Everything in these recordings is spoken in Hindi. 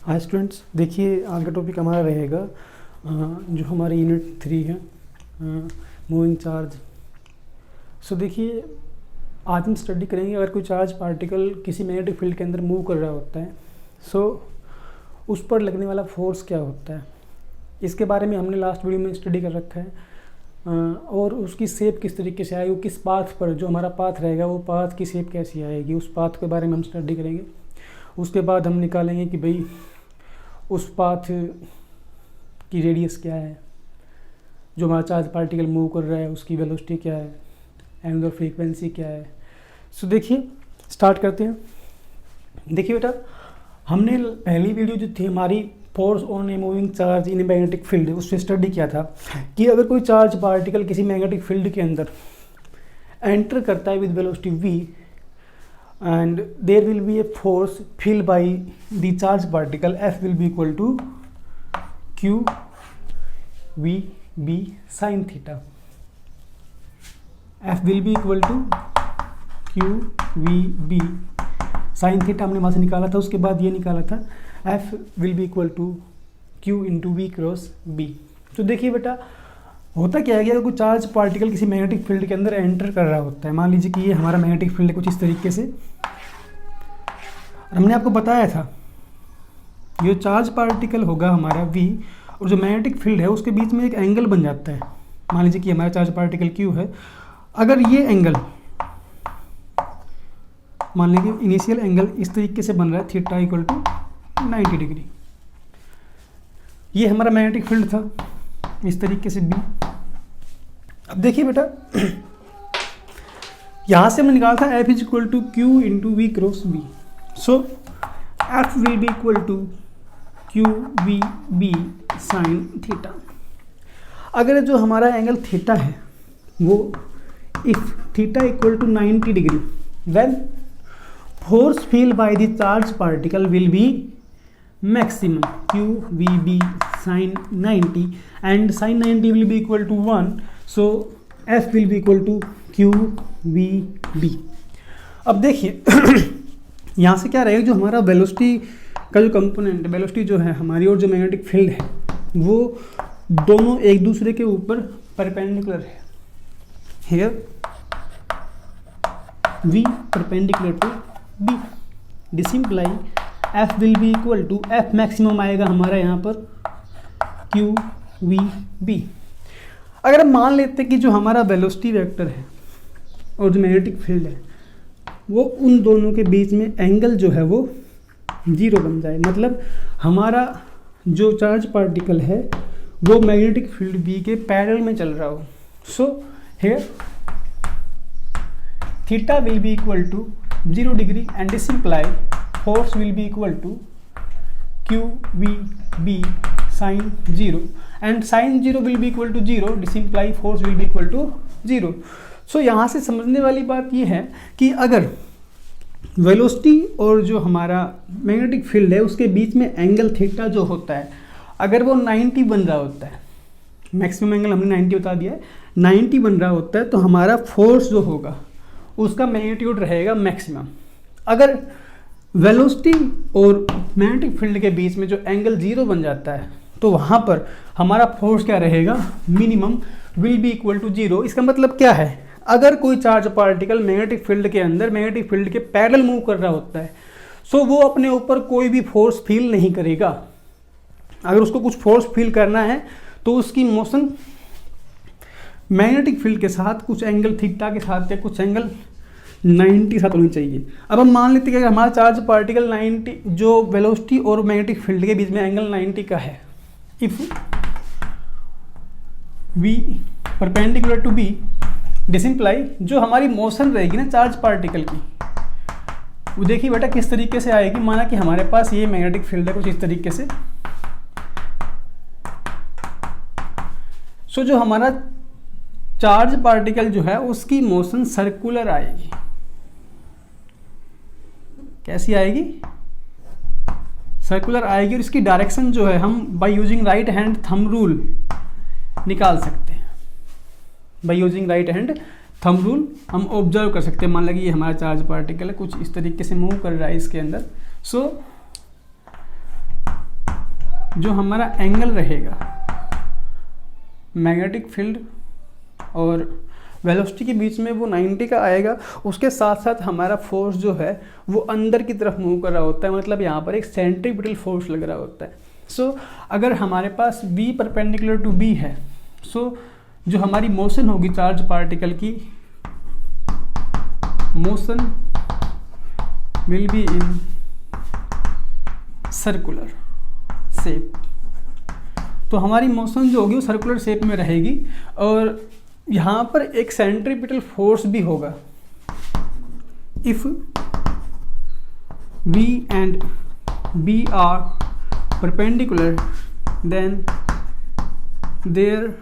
हाय स्टूडेंट्स, देखिए आज का टॉपिक हमारा रहेगा जो हमारी यूनिट 3 है, मूविंग चार्ज। सो देखिए आज हम स्टडी करेंगे अगर कोई चार्ज पार्टिकल किसी मैग्नेटिक फील्ड के अंदर मूव कर रहा होता है सो उस पर लगने वाला फोर्स क्या होता है। इसके बारे में हमने लास्ट वीडियो में स्टडी कर रखा है और उसकी शेप किस तरीके से आएगी, किस पाथ पर जो हमारा पाथ रहेगा वो पाथ की शेप कैसी आएगी, उस पाथ के बारे में हम स्टडी करेंगे। उसके बाद हम निकालेंगे कि भाई उस पाथ की रेडियस क्या है, जो हमारा चार्ज पार्टिकल मूव कर रहा है उसकी वेलोसिटी क्या है, एंगुलर फ्रीक्वेंसी क्या है। सो देखिए स्टार्ट करते हैं। देखिए बेटा, हमने पहली वीडियो जो थी हमारी force on a moving charge in a magnetic field, उससे स्टडी किया था कि अगर कोई चार्ज पार्टिकल किसी मैग्नेटिक फील्ड के अंदर एंटर करता है with velocity v and there will be a force feel by the charge particle F will be equal to q v b sin theta। F will be equal to q v b sin theta हमने वहाँ से निकाला था। उसके बाद ये निकाला था F will be equal to q into v cross b। तो देखिए बेटा होता क्या है कि अगर कोई चार्ज पार्टिकल किसी मैग्नेटिक फील्ड के अंदर एंटर कर रहा होता है, मान लीजिए कि ये हमारा मैग्नेटिक फील्ड है कुछ इस तरीके से, हमने आपको बताया था ये चार्ज पार्टिकल होगा हमारा v और जो मैग्नेटिक फील्ड है उसके बीच में एक एंगल बन जाता है। मान लीजिए कि हमारा चार्ज पार्टिकल q है, अगर ये एंगल मान लीजिए इनिशियल एंगल इस तरीके से बन रहा है थीटा इक्वल टू 90 डिग्री, ये हमारा मैग्नेटिक फील्ड था इस तरीके से b। अब देखिए बेटा यहां से हमने निकाला था F is equal to Q into V cross B. So F will be equal to Q we B sine theta. अगर जो हमारा एंगल थीटा है वो if theta equal to 90 degree then force feel by the charge particle will be maximum q v b sin 90 and sin 90 will be equal to 1, so f will be equal to q v b। अब देखिए यहाँ से क्या रहेगा, जो हमारा वेलोसिटी का जो कंपोनेंट वेलोसिटी जो है हमारी और जो मैग्नेटिक फील्ड है वो दोनों एक दूसरे के ऊपर परपेंडिकुलर है। Here v perpendicular to b, this imply F will be equal to F maximum आएगा हमारा यहाँ पर Q V B। अगर हम मान लेते हैं कि जो हमारा वेलोसिटी वेक्टर है और जो मैग्नेटिक फील्ड है वो उन दोनों के बीच में एंगल जो है वो 0 बन जाए, मतलब हमारा जो चार्ज पार्टिकल है वो मैग्नेटिक फील्ड B के पैरेलल में चल रहा हो। So here theta will be equal to 0 degree and this imply force will be equal to q v b sin 0 and sin 0 will be equal to 0, this imply force will be equal to 0। सो यहाँ से समझने वाली बात ये है कि अगर वेलोसिटी और जो हमारा मैग्नेटिक फील्ड है उसके बीच में एंगल थीटा जो होता है अगर वो 90 बन रहा होता है, मैक्सिमम एंगल हमने 90 बता दिया है, 90 बन रहा होता है तो हमारा फोर्स जो होगा उसका मैग्नीट्यूड रहेगा मैक्सिमम। अगर वेलोसिटी और मैग्नेटिक फील्ड के बीच में जो एंगल 0 बन जाता है तो वहाँ पर हमारा फोर्स क्या रहेगा, minimum will be equal to 0। इसका मतलब क्या है, अगर कोई चार्ज पार्टिकल मैग्नेटिक फील्ड के अंदर मैग्नेटिक फील्ड के पैरेलल मूव कर रहा होता है सो वो अपने ऊपर कोई भी फोर्स फील नहीं करेगा। अगर उसको कुछ फोर्स फील करना है तो उसकी मोशन मैग्नेटिक फील्ड के साथ कुछ एंगल थीटा के साथ या कुछ एंगल 90 साथ होनी चाहिए। अब हम मान लेते हैं कि हमारा चार्ज पार्टिकल 90 जो वेलोसिटी और मैग्नेटिक फील्ड के बीच में एंगल 90 का है, if v perpendicular to b, this imply जो हमारी मोशन रहेगी ना चार्ज पार्टिकल की वो देखिए बेटा किस तरीके से आएगी। माना कि हमारे पास ये मैग्नेटिक फील्ड है कुछ इस तरीके से, सो जो हमारा चार्ज पार्टिकल जो है उसकी मोशन सर्कुलर आएगी। कैसी आएगी, सर्कुलर आएगी और इसकी डायरेक्शन जो है हम by using right hand thumb rule निकाल सकते हैं। By using right hand thumb rule हम ऑब्जर्व कर सकते हैं। मान लगे ये हमारा चार्ज पार्टिकल है कुछ इस तरीके से मूव कर रहा है इसके अंदर। सो जो हमारा एंगल रहेगा मैग्नेटिक फील्ड और वेलोसिटी के बीच में वो 90 का आएगा। उसके साथ साथ हमारा फोर्स जो है वो अंदर की तरफ मूव कर रहा होता है, मतलब यहाँ पर एक सेंट्रीपिटल फोर्स लग रहा होता है। सो अगर हमारे पास V परपेंडिकुलर टू B है, सो जो हमारी मोशन होगी चार्ज पार्टिकल की, motion will be in circular shape. तो हमारी मोशन जो होगी वो सर्कुलर शेप में रहेगी और यहाँ पर एक सेंट्रीपिटल फोर्स भी होगा। If V and B are perpendicular, then there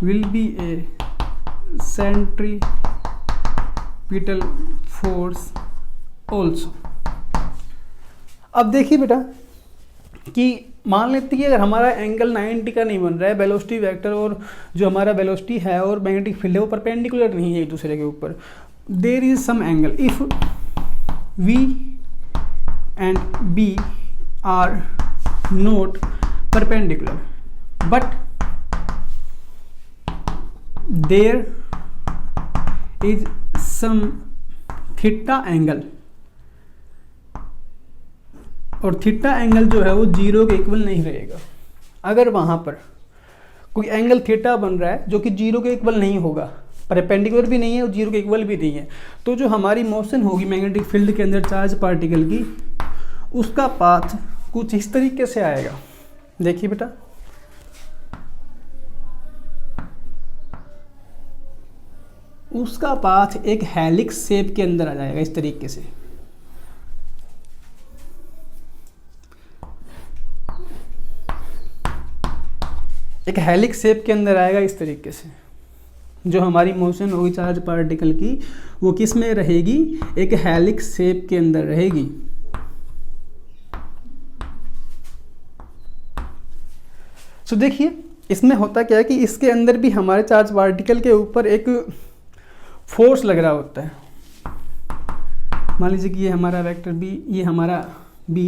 will be a centripetal force also। अब देखिए बेटा कि मान लेते हैं कि अगर हमारा एंगल 90 का नहीं बन रहा है, वेलोसिटी वेक्टर और जो हमारा वेलोसिटी है और मैग्नेटिक फील्ड है वो परपेंडिकुलर नहीं है एक दूसरे के ऊपर, there is some angle. If V and B are not perpendicular but there is some theta angle, और थीटा एंगल जो है वो 0 के इक्वल नहीं रहेगा। अगर वहाँ पर कोई एंगल थीटा बन रहा है जो कि 0 के इक्वल नहीं होगा, परपेंडिकुलर भी नहीं है और 0 के इक्वल भी नहीं है, तो जो हमारी मोशन होगी मैग्नेटिक फील्ड के अंदर चार्ज पार्टिकल की, उसका पाथ कुछ इस तरीके से आएगा। देखिए बेटा, उसका पाथ एक हेलिक्स शेप के अंदर आ जाएगा इस तरीके से। एक हेलिक्स शेप के अंदर आएगा इस तरीके से। जो हमारी मोशन होगी चार्ज पार्टिकल की वो किस में रहेगी, एक हेलिक्स शेप के अंदर रहेगी। सो देखिए इसमें होता क्या है कि इसके अंदर भी हमारे चार्ज पार्टिकल के ऊपर एक फोर्स लग रहा होता है। मान लीजिए कि ये हमारा वेक्टर B, ये हमारा B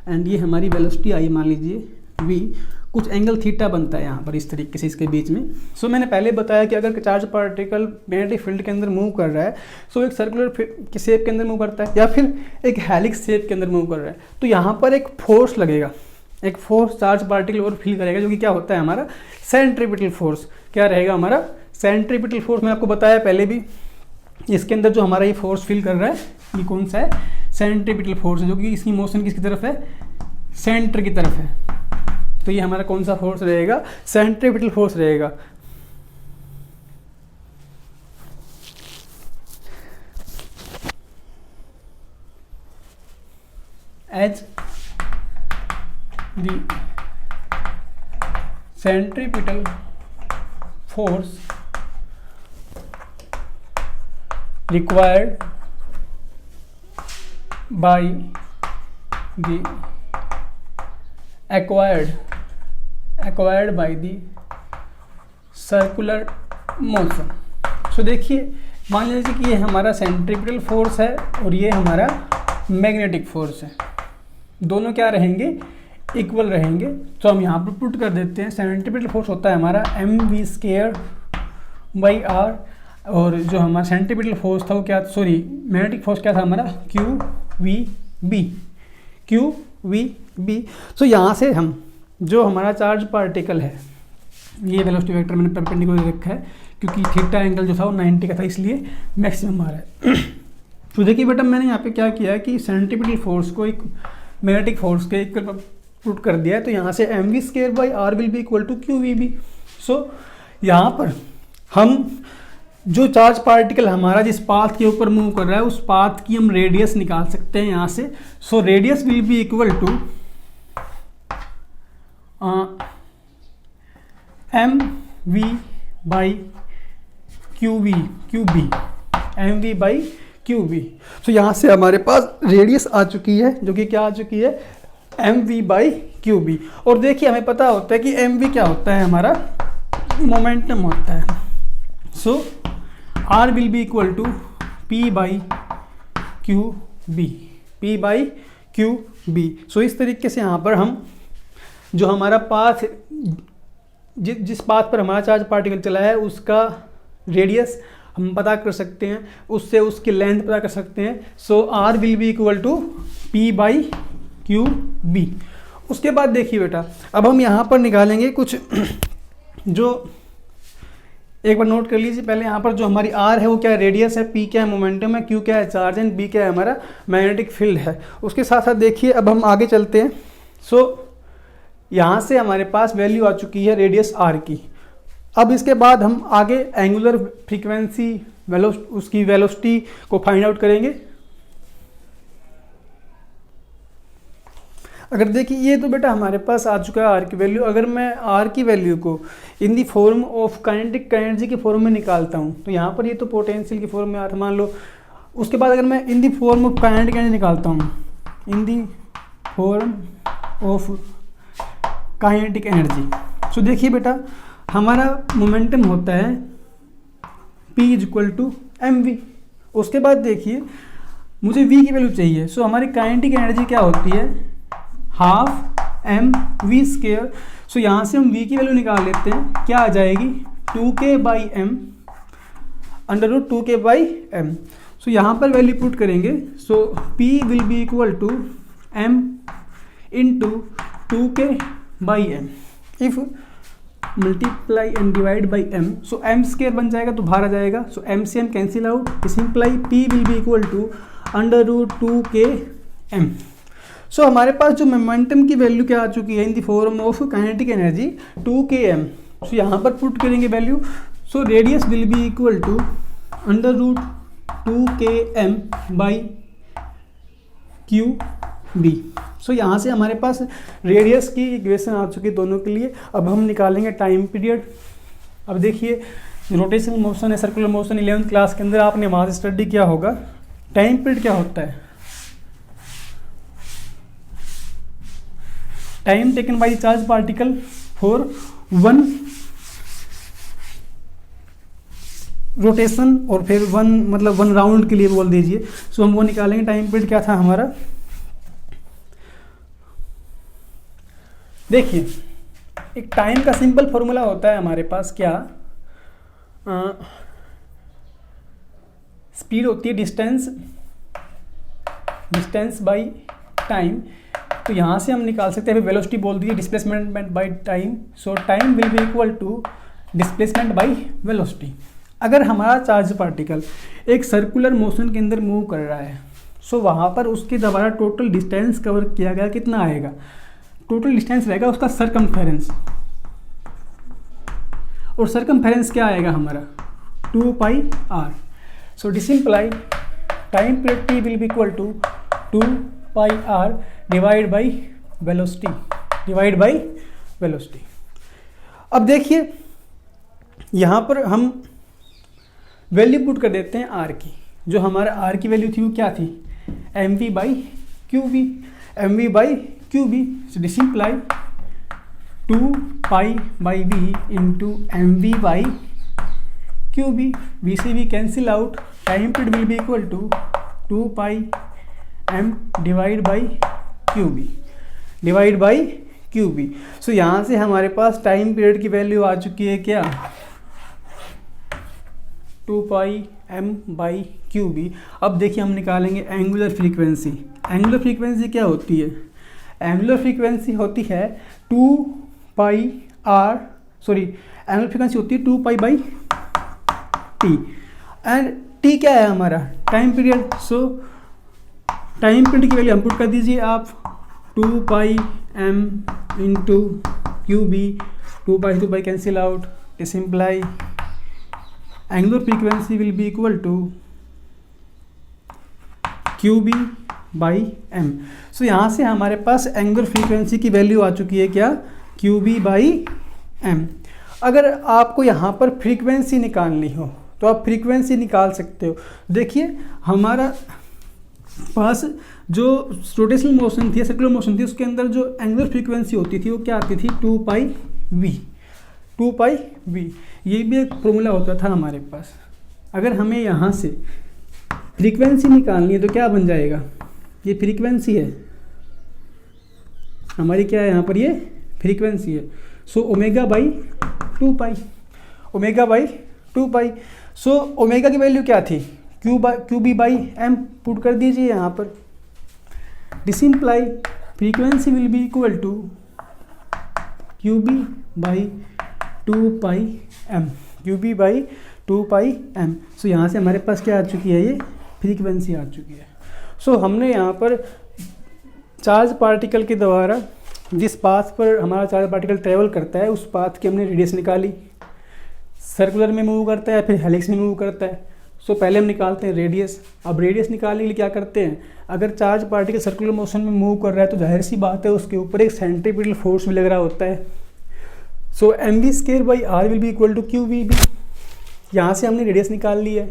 एंड ये हमारी वेलोसिटी आई मान लीजिए V, कुछ एंगल थीटा बनता है यहाँ पर इस तरीके से इसके बीच में। सो मैंने पहले बताया कि अगर चार्ज पार्टिकल मैग्नेटिक फील्ड के अंदर मूव कर रहा है सो एक सर्कुलर शेप के अंदर मूव करता है या फिर एक हेलिक्स शेप के अंदर मूव कर रहा है, तो यहाँ पर एक फोर्स लगेगा, एक फोर्स चार्ज पार्टिकल और फील करेगा जो कि क्या होता है हमारा सेंट्रीपिटल फोर्स। क्या रहेगा हमारा सेंट्रीपिटल फोर्स, मैंने आपको बताया पहले भी। इसके अंदर जो हमारा ये फोर्स फील कर रहा है ये कौन सा है, सेंट्रीपिटल फोर्स है, जो कि इसकी मोशन किसकी तरफ है, सेंटर की तरफ है। तो ये हमारा कौन सा फोर्स रहेगा, सेंट्रीपिटल फोर्स रहेगा। As the centripetal force required by the acquired by the circular motion। So देखिए मान लीजिए कि ये हमारा सेंट्रीपिटल फोर्स है और ये हमारा मैग्नेटिक फोर्स है, दोनों क्या रहेंगे, इक्वल रहेंगे। तो हम यहाँ पर पुट कर देते हैं, सेंट्रीपिटल फोर्स होता है हमारा mv²/r और जो हमारा सेंट्रीपिटल फोर्स था वो क्या, सॉरी मैग्नेटिक फोर्स क्या था हमारा, QVB। सो यहाँ से हम जो हमारा चार्ज पार्टिकल है, ये वेलोसिटी वेक्टर मैंने परपेंडिकुलर रखा है क्योंकि थीटा एंगल जो था वो 90 का था इसलिए मैक्सिमम आ रहा है। तो देखिए बेटा मैंने यहाँ पे क्या किया है कि सेंट्रीपिटल फोर्स को एक मैग्नेटिक फोर्स के इक्वल पुट कर दिया है। तो यहाँ से mv²/r will be equal to QVB। So यहाँ पर हम जो चार्ज पार्टिकल हमारा जिस पाथ के ऊपर मूव कर रहा है उस पाथ की हम रेडियस निकाल सकते हैं यहाँ से। So radius will be equal to mv/QB। So यहाँ से हमारे पास रेडियस आ चुकी है जो कि क्या आ चुकी है, mv/QB। और देखिए हमें पता होता है कि mv क्या होता है, हमारा मोमेंटम होता है। सो R will be equal to P/QB। सो इस तरीके से यहाँ पर हम जो हमारा पाथ जिस पाथ पर हमारा चार्ज पार्टिकल चला है उसका रेडियस हम पता कर सकते हैं, उससे उसकी लेंथ पता कर सकते हैं। So r will be equal to p by Q b. उसके बाद देखिए बेटा, अब हम यहाँ पर निकालेंगे कुछ जो एक बार नोट कर लीजिए पहले। यहाँ पर जो हमारी आर है वो क्या है, रेडियस है, पी क्या है, मोमेंटम है, क्यू क्या है, चार्ज एंड बी क्या है, हमारा मैग्नेटिक फील्ड है। उसके साथ साथ देखिए अब हम आगे चलते हैं। सो यहाँ से हमारे पास वैल्यू आ चुकी है रेडियस आर की। अब इसके बाद हम आगे एंगुलर फ्रीक्वेंसी उसकी वेलोसिटी को फाइंड आउट करेंगे। अगर देखिए ये तो बेटा हमारे पास आ चुका है आर की वैल्यू। अगर मैं आर की वैल्यू को in the form of kinetic energy के फॉर्म में निकालता हूँ तो यहाँ पर ये तो पोटेंशियल की फॉर्म में आर मान लो। उसके बाद अगर मैं in the form of kinetic energy निकालता हूँ, in the form of kinetic energy, so देखिए बेटा हमारा मोमेंटम होता है P is equal to m v. उसके बाद देखिए मुझे V की वैल्यू चाहिए। सो हमारी काइनेटिक एनर्जी क्या होती है, हाफ एम वी स्क्वायर। सो यहाँ से हम V की वैल्यू निकाल लेते हैं, क्या आ जाएगी 2k by m under root 2k by M. So यहाँ पर वैल्यू पुट करेंगे। So P will be equal to m into 2k by m. If multiply and divide by M, so m square बन जाएगा तो बाहर आ जाएगा। सो एम से m cancel out, simply p will be equal to under root 2k m. So हमारे पास जो मोमेंटम की वैल्यू क्या आ चुकी है in the form of kinetic energy 2k m. So यहाँ पर पुट करेंगे value. So radius will be equal to under root 2k m by Q B. So यहाँ से हमारे पास रेडियस की इक्वेशन आ चुकी है दोनों के लिए। अब हम निकालेंगे टाइम पीरियड। अब देखिए रोटेशनल मोशन है, सर्कुलर मोशन 11th क्लास के अंदर आपने वहाँ से स्टडी किया होगा। टाइम पीरियड क्या होता है, time taken by charge particle for one rotation, और फिर वन राउंड के लिए बोल दीजिए। सो हम वो निकालेंगे। टाइम पीरियड क्या था हमारा, देखिए एक टाइम का सिंपल फॉर्मूला होता है हमारे पास, क्या स्पीड होती है डिस्टेंस बाय टाइम। तो यहाँ से हम निकाल सकते हैं, वेलोसिटी बोल दीजिए displacement by time. So time will be equal to displacement by velocity. अगर हमारा चार्ज पार्टिकल एक सर्कुलर मोशन के अंदर मूव कर रहा है, सो वहाँ पर उसके द्वारा टोटल डिस्टेंस कवर किया गया कितना आएगा, टोटल डिस्टेंस रहेगा उसका सरकमफेरेंस। और सरकमफेरेंस क्या आएगा हमारा 2 pi r. So this implies time period t will be equal to 2 pi r divide by velocity. अब देखिए यहाँ पर हम वैल्यू पुट कर देते हैं आर की। जो हमारा आर की वैल्यू थी वो क्या थी, M we by Q B. So this implies 2 pi by v into m we by Q b. V से v cancel out, time period will be equal to 2 pi m divide by Q B. So यहाँ से हमारे पास टाइम पीरियड की वैल्यू आ चुकी है क्या 2 pi M by Q b. अब देखिए हम निकालेंगे एंगुलर फ्रीक्वेंसी। एंगुलर फ्रीक्वेंसी क्या होती है, एंगुलर फ्रीक्वेंसी होती है 2 पाई आर, एंगुलर फ्रीक्वेंसी होती है 2 pi by t. And t क्या है हमारा, time period. So time period की वैल्यू हम पुट कर दीजिए आप 2 pi m into q b. 2 pi cancel out, simply angular frequency will be equal to q B by M. So यहाँ से हमारे पास एंगुलर फ्रीक्वेंसी की वैल्यू आ चुकी है क्या क्यू बी बाई एम। अगर आपको यहाँ पर फ्रीक्वेंसी निकालनी हो तो आप फ्रीक्वेंसी निकाल सकते हो। देखिए हमारा पास जो रोटेशनल मोशन थी, सर्कुलर मोशन थी, उसके अंदर जो एंगुलर फ्रीक्वेंसी होती थी वो क्या आती थी 2 पाई वी। ये भी एक फॉर्मूला होता था हमारे पास। अगर हमें यहाँ से फ्रीक्वेंसी निकालनी है तो क्या बन जाएगा, ये फ्रीक्वेंसी है हमारी, क्या है यहाँ पर ये फ्रीक्वेंसी है। So omega by 2 pi, omega by 2 pi. So omega की वैल्यू क्या थी, q B by m put कर दीजिए यहाँ पर। This implies frequency will be equal to q B by 2 pi m, q B by 2 pi m. So यहाँ से हमारे पास क्या आ चुकी है, ये फ्रीक्वेंसी आ चुकी है। सो हमने यहाँ पर चार्ज पार्टिकल के द्वारा जिस पाथ पर हमारा चार्ज पार्टिकल ट्रेवल करता है उस पाथ की हमने रेडियस निकाली। सर्कुलर में मूव करता है, फिर हेलिक्स में मूव करता है। सो पहले हम निकालते हैं रेडियस। अब रेडियस निकालने के लिए क्या करते हैं, अगर चार्ज पार्टिकल सर्कुलर मोशन में मूव कर रहा है तो जाहिर सी बात है उसके ऊपर एक सेंट्रीपिटल फोर्स भी लग रहा होता है। So m v square by r will be equal to Q we b. यहाँ से हमने रेडियस निकाल ली है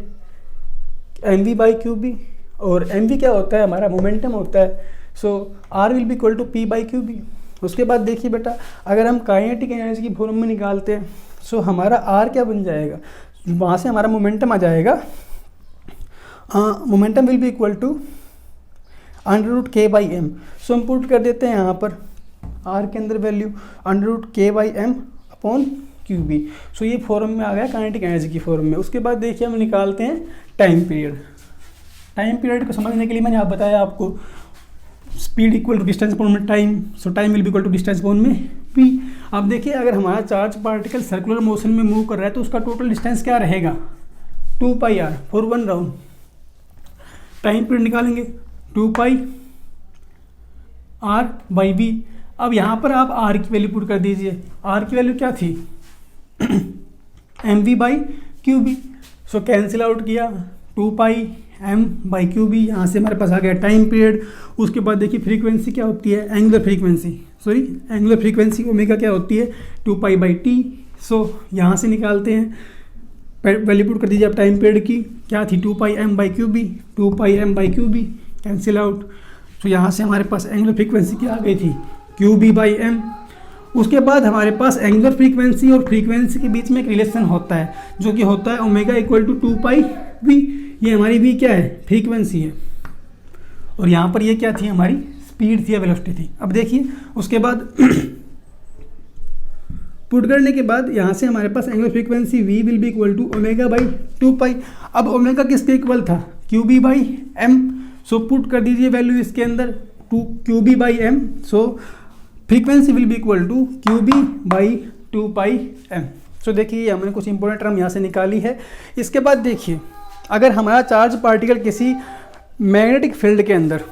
m we by Q b, और एम वी क्या होता है, हमारा मोमेंटम होता है। So r will be equal to p by Q b. उसके बाद देखिए बेटा, अगर हम काइनेटिक एनर्जी की फॉर्म में निकालते हैं सो हमारा आर क्या बन जाएगा, वहाँ से हमारा मोमेंटम आ जाएगा, momentum will be equal to under root के बाई एम। सो हम पुट कर देते हैं यहाँ पर आर के अंदर वैल्यू अंडर रूट के by m upon q B. So ये फॉर्म में आ गया काइनेटिक एनर्जी की फॉर्म में। उसके बाद देखिए हम निकालते हैं टाइम पीरियड। टाइम पीरियड को समझने के लिए मैंने बताया आपको speed equal to distance upon में time. So time will be equal to distance upon में पी। अब देखिए अगर हमारा चार्ज पार्टिकल सर्कुलर मोशन में मूव कर रहा है तो उसका टोटल डिस्टेंस क्या रहेगा, 2 pi r for 1 round. Time period निकालेंगे 2 पाई आर बाई वी। अब यहाँ पर आप आर की वैल्यू पुट कर दीजिए। आर की वैल्यू क्या थी, M we by Q B. So cancel out किया 2 pi M by Q B. यहाँ से हमारे पास आ गया टाइम पीरियड। उसके बाद देखिए फ्रीक्वेंसी क्या होती है, एंगुलर फ्रीक्वेंसी ओमेगा क्या होती है, 2 पाई बाई टी। सो यहाँ से निकालते हैं, वैल्यू पुट कर दीजिए आप टाइम पीरियड की, क्या थी 2 pi M by Q b, 2 pi M by Q b cancel out. So यहाँ से हमारे पास एंगुलर फ्रीक्वेंसी क्या आ गई थी, क्यू बी बाई एम। उसके बाद हमारे पास एंगुलर फ्रीक्वेंसी और फ्रीक्वेंसी के बीच में एक रिलेशन होता है जो कि होता है omega equal to 2 pi V. ये हमारी वी क्या है, फ्रीक्वेंसी है, और यहाँ पर ये क्या थी, हमारी स्पीड थी या वेलोसिटी थी। अब देखिए उसके बाद पुट करने के बाद यहाँ से हमारे पास angular frequency we will be equal to omega by 2 pi. अब ओमेगा किसके इक्वल था, q B by M. So put कर दीजिए वैल्यू इसके अंदर, q B by M. So frequency will be equal to q B by 2 pi m. So देखिए हमने कुछ इंपॉर्टेंट टर्म यहाँ से निकाली है। इसके बाद देखिए अगर हमारा चार्ज पार्टिकल किसी मैग्नेटिक फील्ड के अंदर